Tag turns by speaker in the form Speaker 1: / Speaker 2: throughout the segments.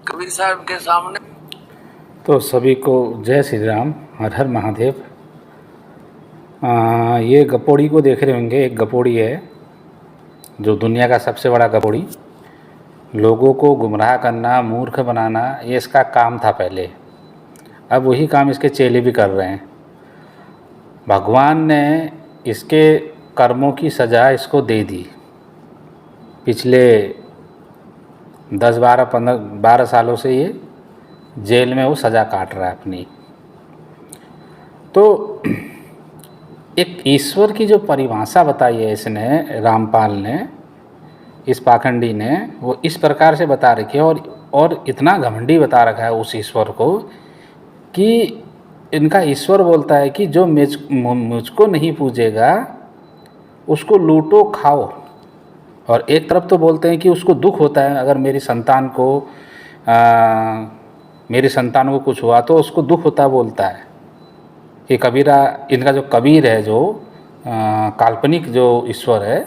Speaker 1: कबीर साहब के सामने।
Speaker 2: तो सभी को जय श्री राम, हर हर महादेव। ये गपोड़ी को देख रहे होंगे। एक गपोड़ी है जो दुनिया का सबसे बड़ा गपोड़ी, लोगों को गुमराह करना, मूर्ख बनाना, ये इसका काम था पहले। अब वही काम इसके चेले भी कर रहे हैं। भगवान ने इसके कर्मों की सज़ा इसको दे दी। पिछले 10-12 सालों से ये जेल में वो सज़ा काट रहा है अपनी। तो एक ईश्वर की जो परिभाषा बताई है इसने, रामपाल ने, इस पाखंडी ने, वो इस प्रकार से बता रखी है और इतना घमंडी बता रखा है उस ईश्वर को कि इनका ईश्वर बोलता है कि जो मुझको नहीं पूजेगा उसको लूटो खाओ। और एक तरफ तो बोलते हैं कि उसको दुख होता है अगर मेरी संतान को कुछ हुआ तो उसको दुख होता है, बोलता है। ये कबीरा, इनका जो कबीर है, जो काल्पनिक जो ईश्वर है,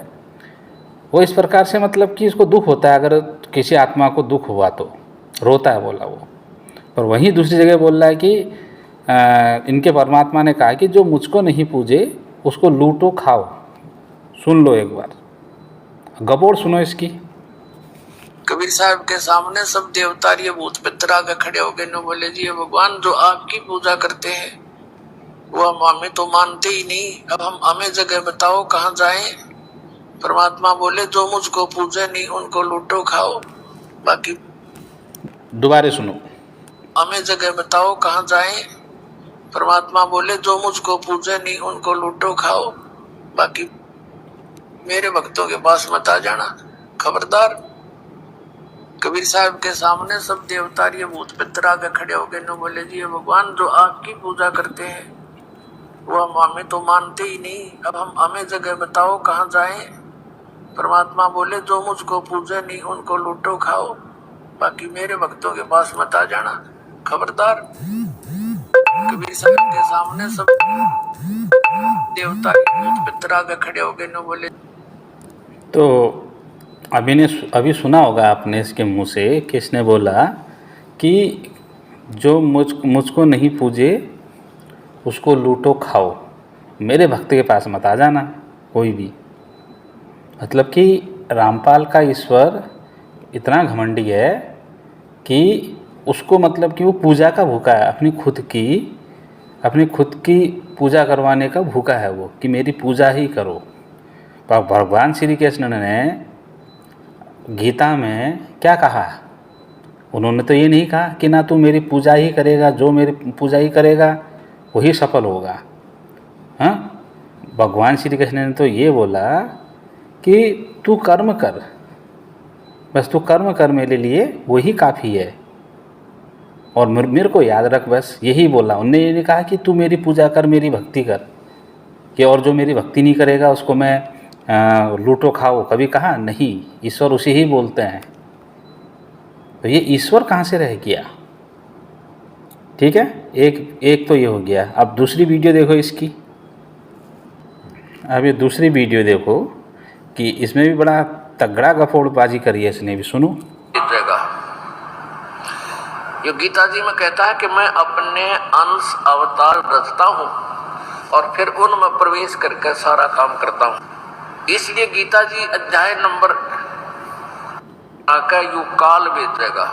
Speaker 2: वो इस प्रकार से मतलब कि इसको दुख होता है अगर किसी आत्मा को दुख हुआ तो रोता है, बोला वो। और वहीं दूसरी जगह बोल रहा है कि इनके परमात्मा ने कहा कि जो मुझको नहीं पूजे उसको लूटो खाओ। सुन लो एक बार, गपोड़ सुनो इसकी।
Speaker 1: कबीर साहब के सामने सब देवता ये भूत पितर आगे खड़े हो गए, न बोले जी भगवान जो आपकी पूजा करते हैं वो हमें तो मानते ही नहीं, अब हमें जगह बताओ कहाँ जाएं। परमात्मा बोले जो मुझको पूजे नहीं उनको लूटो खाओ, बाकी
Speaker 2: दोबारा सुनो।
Speaker 1: हमें जगह बताओ कहाँ जाएं। परमात्मा बोले जो मुझको पूजे नहीं उनको लूटो खाओ, बाकी मेरे भक्तों के पास मत आ जाना, खबरदार। कबीर साहब के सामने सब देवता ये भूत पितर आगे खड़े हो गए, न बोले जी भगवान जो आपकी पूजा करते हैं वो हमें तो मानते ही नहीं, अब हमें जगह बताओ कहाँ जाएं। परमात्मा बोले जो मुझको पूजे नहीं उनको लूटो खाओ, बाकी मेरे भक्तों के पास मत आ जाना, खबरदार। कबीर साहब के सामने सब देवता भूत पितर आगे खड़े हो गए, न बोले।
Speaker 2: तो अभी सुना होगा आपने इसके मुंह से, किसने बोला कि जो मुझको नहीं पूजे उसको लूटो खाओ, मेरे भक्त के पास मत आ जाना कोई भी। मतलब कि रामपाल का ईश्वर इतना घमंडी है कि उसको मतलब कि वो पूजा का भूखा है, अपनी खुद की पूजा करवाने का भूखा है वो, कि मेरी पूजा ही करो। पर भगवान श्री कृष्ण ने गीता में क्या कहा? उन्होंने तो ये नहीं कहा कि ना तू मेरी पूजा ही करेगा, जो मेरी पूजा ही करेगा वही सफल होगा। हाँ, भगवान श्री कृष्ण ने तो ये बोला कि तू कर्म कर, बस तू कर्म कर मेरे लिए, वही काफ़ी है, और मेरे को याद रख, बस यही बोला। उन्होंने ये नहीं कहा कि तू मेरी पूजा कर, मेरी भक्ति कर, कि और जो मेरी भक्ति नहीं करेगा उसको मैं लूटो खाओ, कभी कहा नहीं। ईश्वर उसे ही बोलते हैं। तो ये ईश्वर कहाँ से रह गया? ठीक है, एक तो ये हो गया। अब दूसरी वीडियो देखो इसकी। अब ये दूसरी वीडियो देखो कि इसमें भी बड़ा तगड़ा गफोड़बाजी करी है इसने भी। सुनो।
Speaker 1: ये गीता जी में कहता है कि मैं अपने अंश अवतार रचता हूँ और फिर उनमें प्रवेश करके सारा काम करता हूँ। इसलिए गीता जी अध्याय नंबर आका यु काल भेजेगा।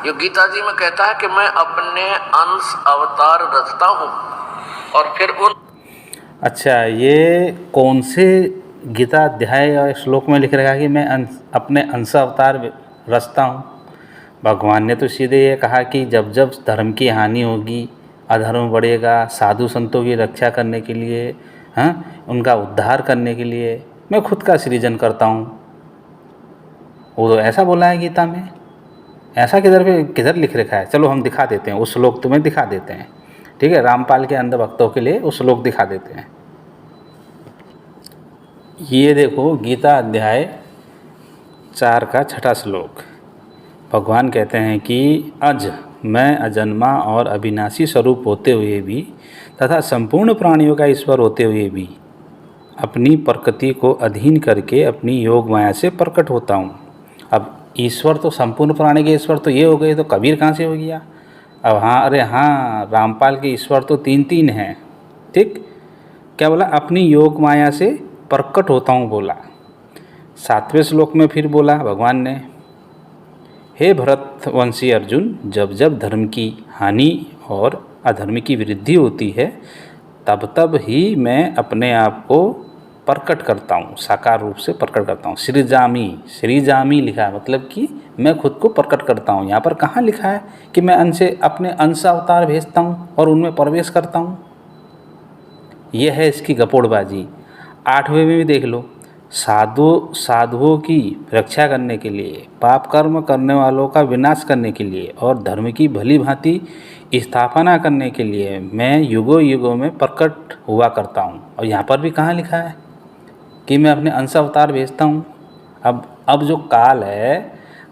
Speaker 1: ये गीता जी में कहता है कि मैं अपने अंश अवतार रचता हूँ और फिर उन।
Speaker 2: अच्छा, ये कौन से गीता अध्याय या श्लोक में लिख रखा है कि मैं अपने अंश अवतार रचता हूँ? भगवान ने तो सीधे ये कहा कि जब जब धर्म की हानि होगी, अधर्म बढ़ेगा, साधु संतों की रक्षा करने के लिए, हाँ, उनका उद्धार करने के लिए मैं खुद का सृजन करता हूँ। वो तो ऐसा बोला है गीता में। ऐसा किधर लिख रखा है? चलो हम दिखा देते हैं, उस श्लोक तुम्हें दिखा देते हैं। ठीक है, रामपाल के अंध भक्तों के लिए उस श्लोक दिखा देते हैं। ये देखो, गीता अध्याय 4 का 6ठा श्लोक। भगवान कहते हैं कि अज मैं अजन्मा और अविनाशी स्वरूप होते हुए भी तथा संपूर्ण प्राणियों का ईश्वर होते हुए भी अपनी प्रकृति को अधीन करके अपनी योग माया से प्रकट होता हूँ। अब ईश्वर तो संपूर्ण प्राणी के ईश्वर तो ये हो गए, तो कबीर कहाँ से हो गया? अब हाँ, अरे हाँ, रामपाल के ईश्वर तो 3 हैं। ठीक, क्या बोला? अपनी योग माया से प्रकट होता हूँ बोला। 7वें श्लोक में फिर बोला भगवान ने, हे भरतवंशी अर्जुन, जब जब धर्म की हानि और अधर्म की वृद्धि होती है तब तब ही मैं अपने आप को प्रकट करता हूँ, साकार रूप से प्रकट करता हूँ। सृजामी लिखा है, मतलब कि मैं खुद को प्रकट करता हूँ। यहाँ पर कहाँ लिखा है कि मैं अपने अंश अवतार भेजता हूँ और उनमें प्रवेश करता हूँ? यह है इसकी गपोड़बाजी। 8वें में भी देख लो, साधुओं की रक्षा करने के लिए, पाप कर्म करने वालों का विनाश करने के लिए और धर्म की भली भांति स्थापना करने के लिए मैं युगों युगों में प्रकट हुआ करता हूँ। और यहाँ पर भी कहाँ लिखा है कि मैं अपने अंश अवतार भेजता हूँ? अब जो काल है,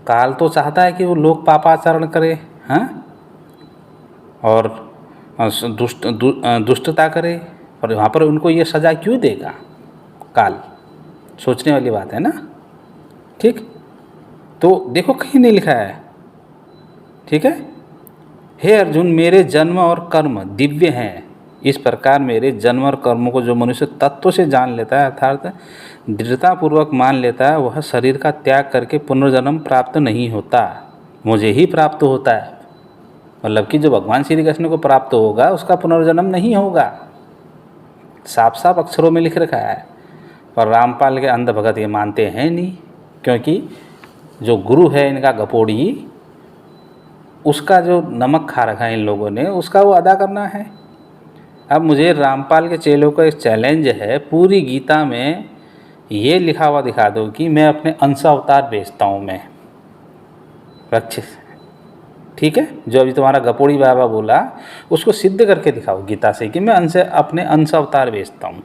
Speaker 2: काल तो चाहता है कि वो लोग पापाचरण करे, हाँ, और दुष्टता करे, और वहाँ पर उनको ये सज़ा क्यों देगा काल? सोचने वाली बात है ना। ठीक, तो देखो कहीं नहीं लिखा है। ठीक है, हे अर्जुन, मेरे जन्म और कर्म दिव्य हैं। इस प्रकार मेरे जन्म और कर्मों को जो मनुष्य तत्व से जान लेता है, अर्थात दृढ़तापूर्वक मान लेता है, वह शरीर का त्याग करके पुनर्जन्म प्राप्त नहीं होता, मुझे ही प्राप्त होता है। मतलब कि जो भगवान श्री कृष्ण को प्राप्त होगा उसका पुनर्जन्म नहीं होगा, साफ साफ अक्षरों में लिख रखा है। पर रामपाल के अंध भगत ये मानते हैं नहीं, क्योंकि जो गुरु है इनका गपोड़ी, उसका जो नमक खा रखा है इन लोगों ने, उसका वो अदा करना है। अब मुझे रामपाल के चेलों का एक चैलेंज है, पूरी गीता में ये लिखा हुआ दिखा दो कि मैं अपने अंश अवतार भेजता हूँ मैं रक्षित। ठीक है, जो अभी तुम्हारा गपोड़ी बाबा बोला उसको सिद्ध करके दिखाओ गीता से कि मैं अपने अंश अवतार भेजता हूँ।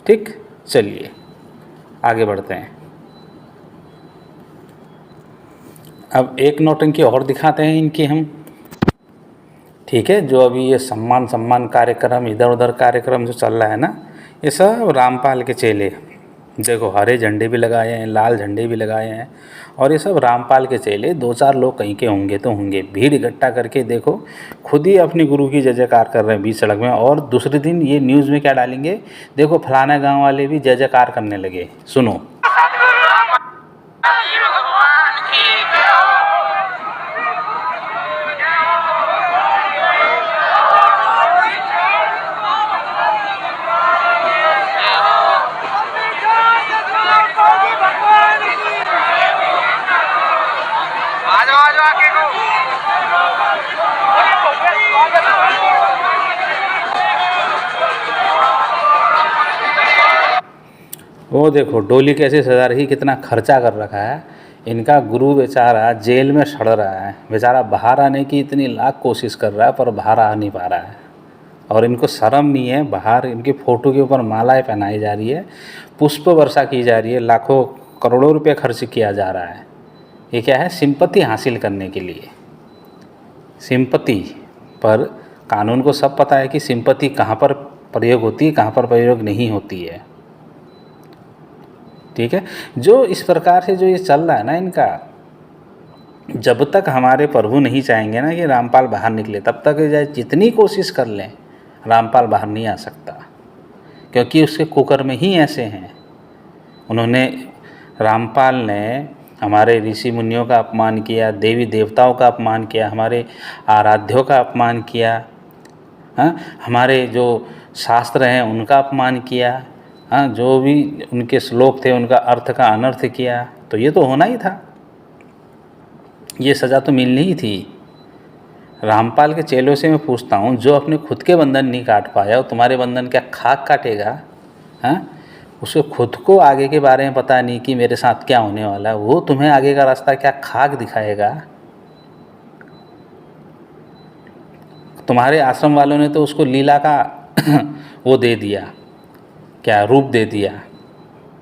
Speaker 2: ठीक, चलिए आगे बढ़ते हैं। अब एक नौटंकी और दिखाते हैं इनकी हम। ठीक है, जो अभी ये सम्मान कार्यक्रम, इधर उधर कार्यक्रम जो चल रहा है ना, ये सब रामपाल के चेले। देखो, हरे झंडे भी लगाए हैं, लाल झंडे भी लगाए हैं, और ये सब रामपाल के चेले। 2-4 लोग कहीं के होंगे तो होंगे, भीड़ इकट्ठा करके देखो खुद ही अपनी गुरु की जय जयकार कर रहे हैं बीच सड़क में। और दूसरे दिन ये न्यूज़ में क्या डालेंगे, देखो फलाना गांव वाले भी जय जयकार करने लगे। सुनो, वो देखो डोली कैसे सजा रही, कितना खर्चा कर रखा है। इनका गुरु बेचारा जेल में सड़ रहा है, बेचारा बाहर आने की इतनी लाख कोशिश कर रहा है पर बाहर आ नहीं पा रहा है। और इनको शर्म नहीं है, बाहर इनकी फ़ोटो के ऊपर मालाएं पहनाई जा रही है, पुष्प वर्षा की जा रही है, लाखों करोड़ों रुपये खर्च किया जा रहा है। ये क्या है? सिंपैथी हासिल करने के लिए। सिंपैथी पर कानून को सब पता है कि सिंपैथी कहाँ पर प्रयोग होती है, कहाँ पर प्रयोग नहीं होती है। ठीक है, जो इस प्रकार से जो ये चल रहा है ना इनका, जब तक हमारे प्रभु नहीं चाहेंगे ना कि रामपाल बाहर निकले, तब तक जितनी कोशिश कर लें रामपाल बाहर नहीं आ सकता, क्योंकि उसके कुकर्म ही ऐसे हैं। उन्होंने, रामपाल ने हमारे ऋषि मुनियों का अपमान किया, देवी देवताओं का अपमान किया, हमारे आराध्यों का अपमान किया, हाँ, हमारे जो शास्त्र हैं उनका अपमान किया, हाँ, जो भी उनके श्लोक थे उनका अर्थ का अनर्थ किया। तो ये तो होना ही था, ये सज़ा तो मिलनी ही थी। रामपाल के चेलों से मैं पूछता हूँ, जो अपने खुद के बंधन नहीं काट पाया वो तुम्हारे बंधन क्या खाक काटेगा? हाँ, उसको खुद को आगे के बारे में पता नहीं कि मेरे साथ क्या होने वाला है, वो तुम्हें आगे का रास्ता क्या खाक दिखाएगा? तुम्हारे आश्रम वालों ने तो उसको लीला का वो दे दिया, क्या रूप दे दिया,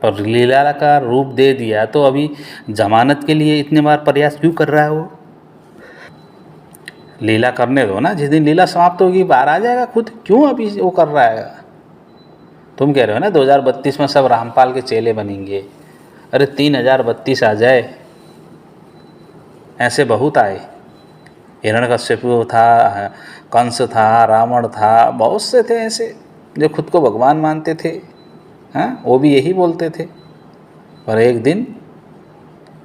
Speaker 2: पर लीला का रूप दे दिया तो अभी जमानत के लिए इतने बार प्रयास क्यों कर रहा है? वो लीला करने दो ना, जिस दिन लीला समाप्त होगी बाहर आ जाएगा खुद, क्यों अभी वो कर रहा है? तुम कह रहे हो ना 2032 में सब रामपाल के चेले बनेंगे। अरे 3032 आ जाए, ऐसे बहुत आए। हिरण्यकश्यपु था, कंस था, रावण था, बहुत से थे ऐसे जो खुद को भगवान मानते थे। हाँ, वो भी यही बोलते थे। और एक दिन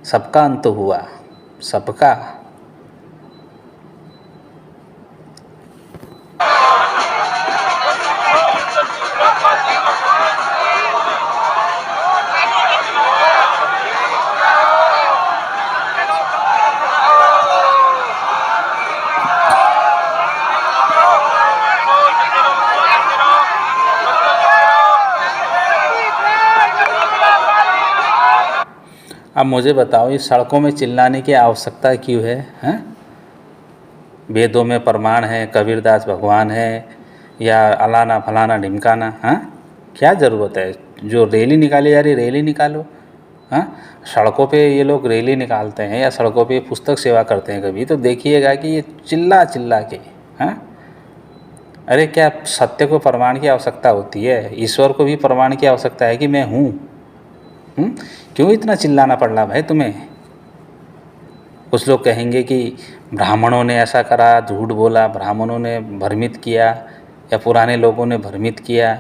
Speaker 2: सबका अंत हुआ, सबका। अब मुझे बताओ, इस सड़कों में चिल्लाने की आवश्यकता क्यों है? हैं? वेदों में प्रमाण है, कबीरदास भगवान है, या अलाना फलाना ढिमकाना। हाँ, क्या ज़रूरत है? जो रैली निकाली जा रही, रैली निकालो। हाँ, सड़कों पे ये लोग रैली निकालते हैं या सड़कों पे पुस्तक सेवा करते हैं कभी, तो देखिएगा कि ये चिल्ला चिल्ला के। हाँ, अरे क्या सत्य को प्रमाण की आवश्यकता होती है? ईश्वर को भी प्रमाण की आवश्यकता है कि मैं हूँ। क्यों इतना चिल्लाना पड़ रहा भाई तुम्हें? कुछ लोग कहेंगे कि ब्राह्मणों ने ऐसा करा, झूठ बोला, ब्राह्मणों ने भ्रमित किया या पुराने लोगों ने भ्रमित किया।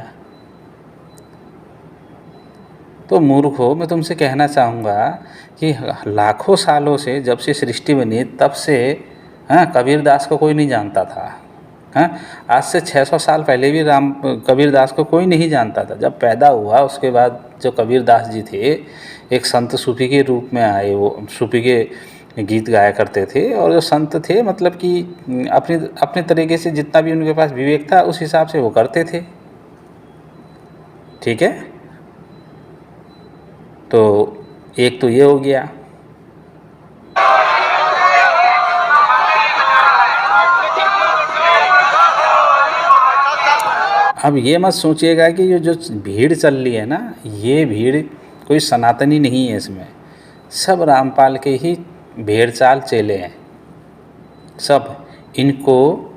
Speaker 2: तो मूर्ख हो, मैं तुमसे कहना चाहूँगा कि लाखों सालों से, जब से सृष्टि बनी तब से, हाँ, कबीरदास को कोई नहीं जानता था। हाँ, आज से 600 साल पहले भी कबीरदास को कोई नहीं जानता था। जब पैदा हुआ उसके बाद जो कबीरदास जी थे, एक संत सूफी के रूप में आए। वो सूफी के गीत गाया करते थे, और जो संत थे मतलब कि अपने अपने तरीके से जितना भी उनके पास विवेक था उस हिसाब से वो करते थे। ठीक है, तो एक तो ये हो गया। अब ये मत सोचिएगा कि ये जो भीड़ चल रही है ना, ये भीड़ कोई सनातनी नहीं है। इसमें सब रामपाल के ही भेड़ चाल चेले हैं सब। इनको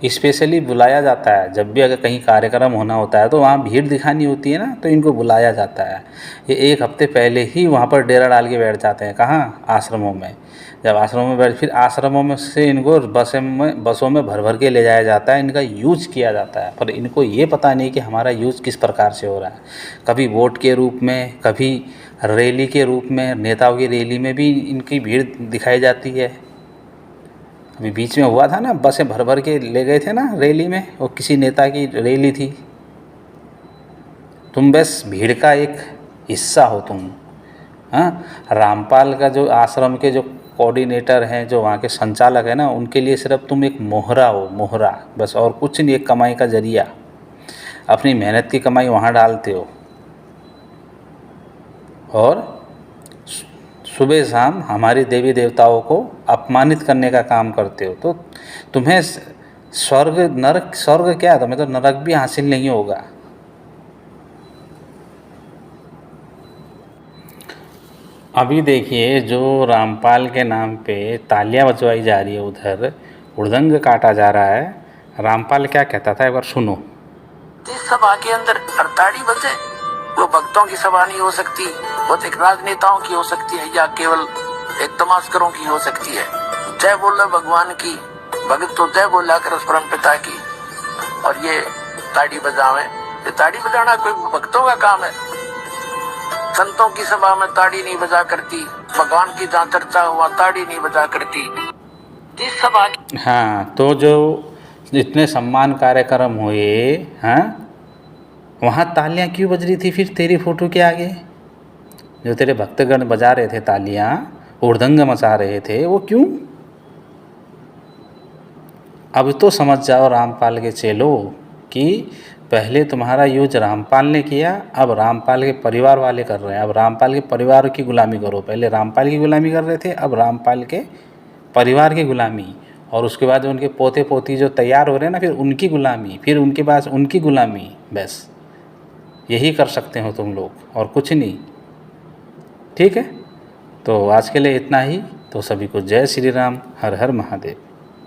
Speaker 2: स्पेशली बुलाया जाता है। जब भी अगर कहीं कार्यक्रम होना होता है तो वहाँ भीड़ दिखानी होती है ना, तो इनको बुलाया जाता है। ये एक हफ्ते पहले ही वहाँ पर डेरा डाल के बैठ जाते हैं। कहाँ? आश्रमों में। जब आश्रमों में बैठ, फिर आश्रमों में से इनको बसों में भर भर के ले जाया जाता है, इनका यूज किया जाता है। पर इनको ये पता नहीं कि हमारा यूज किस प्रकार से हो रहा है। कभी वोट के रूप में, कभी रैली के रूप में, नेताओं की रैली में भी इनकी भीड़ दिखाई जाती है। अभी बीच में हुआ था ना, बसें भर भर के ले गए थे ना रैली में, वो किसी नेता की रैली थी। तुम बस भीड़ का एक हिस्सा हो तुम। हाँ, रामपाल का जो आश्रम के जो कोऑर्डिनेटर हैं, जो वहाँ के संचालक हैं ना, उनके लिए सिर्फ तुम एक मोहरा हो, मोहरा, बस, और कुछ नहीं। एक कमाई का जरिया, अपनी मेहनत की कमाई वहाँ डालते हो और सुबह शाम हमारे देवी देवताओं को अपमानित करने का काम करते हो। तो तुम्हें स्वर्ग नरक, स्वर्ग क्या, तुम्हें तो नरक भी हासिल नहीं होगा। अभी देखिए, जो रामपाल के नाम पे तालियां बजवाई जा रही है, उधर हुड़दंग काटा जा रहा है। रामपाल क्या कहता था, एक बार सुनो।
Speaker 1: इस सभा के अंदर हड़ताड़ी बजे, वो भक्तों की सभा नहीं हो सकती, वो एक राजनेताओं की हो सकती है, या केवल एक तमाशकरों की हो सकती है। जय बोलो भगवान की, भगत तो जय बोला कर उस परम पिता की, और ये ताड़ी बजावे। ये ताड़ी बजाना कोई भक्तों का काम है? संतों की सभा में ताड़ी नहीं बजा करती, भगवान की जहाँ चर्चा हुआ ताड़ी नहीं बजा करती। इस सभा की,
Speaker 2: हाँ, तो जो इतने सम्मान कार्यक्रम हुए, हाँ, वहाँ तालियां क्यों बज रही थी फिर तेरी फोटो के आगे? जो तेरे भक्तगण बजा रहे थे तालियां, हुड़दंग मचा रहे थे, वो क्यों? अब तो समझ जाओ रामपाल के चेलो कि पहले तुम्हारा यूज रामपाल ने किया, अब रामपाल के परिवार वाले कर रहे हैं। अब रामपाल के परिवार की गुलामी करो। पहले रामपाल की गुलामी कर रहे थे, अब रामपाल के परिवार की गुलामी, और उसके बाद उनके पोते पोती जो तैयार हो रहे हैं ना, फिर उनकी गुलामी, फिर उनके पास उनकी गुलामी। बस यही कर सकते हो तुम लोग, और कुछ नहीं। ठीक है, तो आज के लिए इतना ही। तो सभी को जय श्री राम, हर हर महादेव।